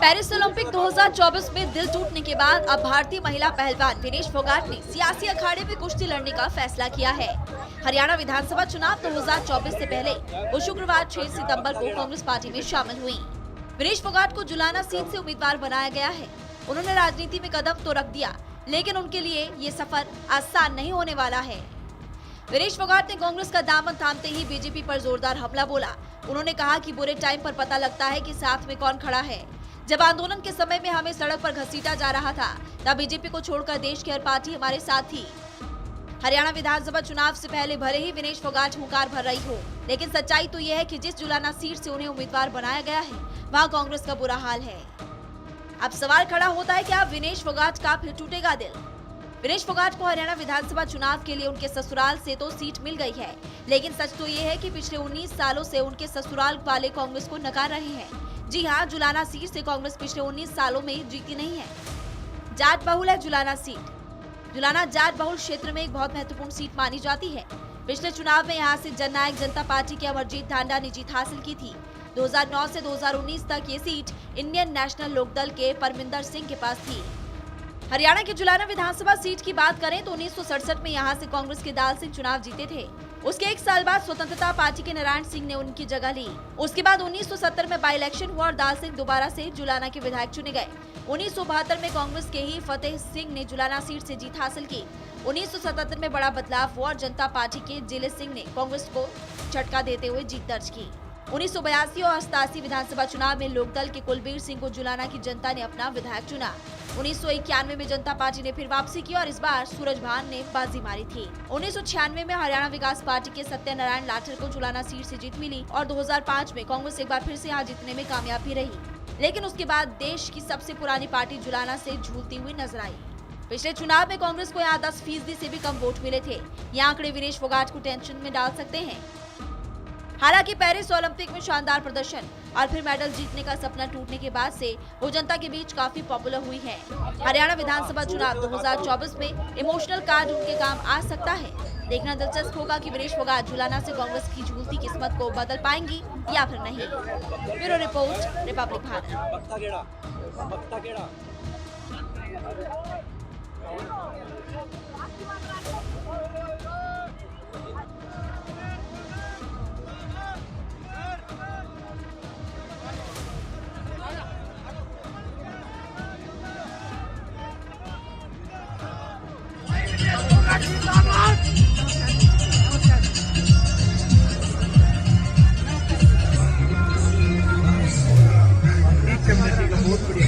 Paris Olympic 2024 में दिल टूटने के बाद अब भारतीय महिला पहलवान विनेश फोगाट ने सियासी अखाड़े में कुश्ती लड़ने का फैसला किया है। हरियाणा विधानसभा चुनाव 2024 से पहले वो शुक्रवार 6 सितंबर को कांग्रेस पार्टी में शामिल हुई। विनेश फोगाट को जुलाना सीट से उम्मीदवार बनाया गया है। उन्होंने राजनीति में कदम तो रख दिया, लेकिन उनके लिए ये सफर आसान नहीं होने वाला है। विनेश फोगाट ने कांग्रेस का दामन थामते ही बीजेपी पर जोरदार हमला बोला। उन्होंने कहा कि बुरे टाइम पर पता लगता है कि साथ में कौन खड़ा है। जब आंदोलन के समय में हमें सड़क पर घसीटा जा रहा था, तब बीजेपी को छोड़कर देश की हर पार्टी हमारे साथ थी। हरियाणा विधानसभा चुनाव से पहले भले ही विनेश फोगाट हुंकार भर रही हो, लेकिन सच्चाई तो यह है कि जिस जुलाना सीट से उन्हें उम्मीदवार बनाया गया है, वहाँ कांग्रेस का बुरा हाल है। अब सवाल खड़ा होता है, क्या विनेश फोगाट का फिर टूटेगा दिल? विनेश फोगाट को हरियाणा विधानसभा चुनाव के लिए उनके ससुराल से तो सीट मिल गई है, लेकिन सच तो ये है कि पिछले 19 सालों से उनके ससुराल वाले कांग्रेस को नकार रहे हैं। जी हां, जुलाना सीट से कांग्रेस पिछले 19 सालों में जीती नहीं है। जाट बहुल है जुलाना सीट। जुलाना जाट बहुल क्षेत्र में एक बहुत महत्वपूर्ण सीट मानी जाती है। पिछले चुनाव में यहां से जननायक जनता पार्टी के अमरजीत ढांडा ने जीत हासिल की थी। 2009 से 2019 तक ये सीट इंडियन नेशनल लोकदल के परमिंदर सिंह के पास थी। हरियाणा की जुलाना विधानसभा सीट की बात करें तो 1967 में यहां से कांग्रेस के दाल सिंह चुनाव जीते थे। उसके एक साल बाद स्वतंत्रता पार्टी के नारायण सिंह ने उनकी जगह ली। उसके बाद 1970 में बाई इलेक्शन हुआ और दाल सिंह दोबारा से जुलाना के विधायक चुने गए। 1972 में कांग्रेस के ही फतेह सिंह ने जुलाना सीट से जीत हासिल की। 1977 में बड़ा बदलाव हुआ और जनता पार्टी के जिले सिंह ने कांग्रेस को झटका देते हुए जीत दर्ज की। 1982 और 87 विधानसभा चुनाव में लोकदल के कुलबीर सिंह को जुलाना की जनता ने अपना विधायक चुना। 1991 में जनता पार्टी ने फिर वापसी की और इस बार सूरजभान ने बाजी मारी थी। 1996 में हरियाणा विकास पार्टी के सत्यनारायण लाठर को जुलाना सीट से जीत मिली और 2005 में कांग्रेस एक बार फिर से यहाँ जीतने में कामयाब भी रही। लेकिन उसके बाद देश की सबसे पुरानी पार्टी जुलाना से झूलती हुई नजर आई। पिछले चुनाव में कांग्रेस को यहाँ 10% से भी कम वोट मिले थे। ये आंकड़े विनेश फोगाट को टेंशन में डाल सकते हैं। हालांकि पेरिस ओलंपिक में शानदार प्रदर्शन और फिर मेडल जीतने का सपना टूटने के बाद से वो जनता के बीच काफी पॉपुलर हुई है। हरियाणा विधानसभा चुनाव 2024 में इमोशनल कार्ड उनके काम आ सकता है। देखना दिलचस्प होगा कि विनेश फोगाट जुलाना से कांग्रेस की झूलती किस्मत को बदल पाएंगी या फिर नहीं। Bureau report, Republic Bharat. बहुत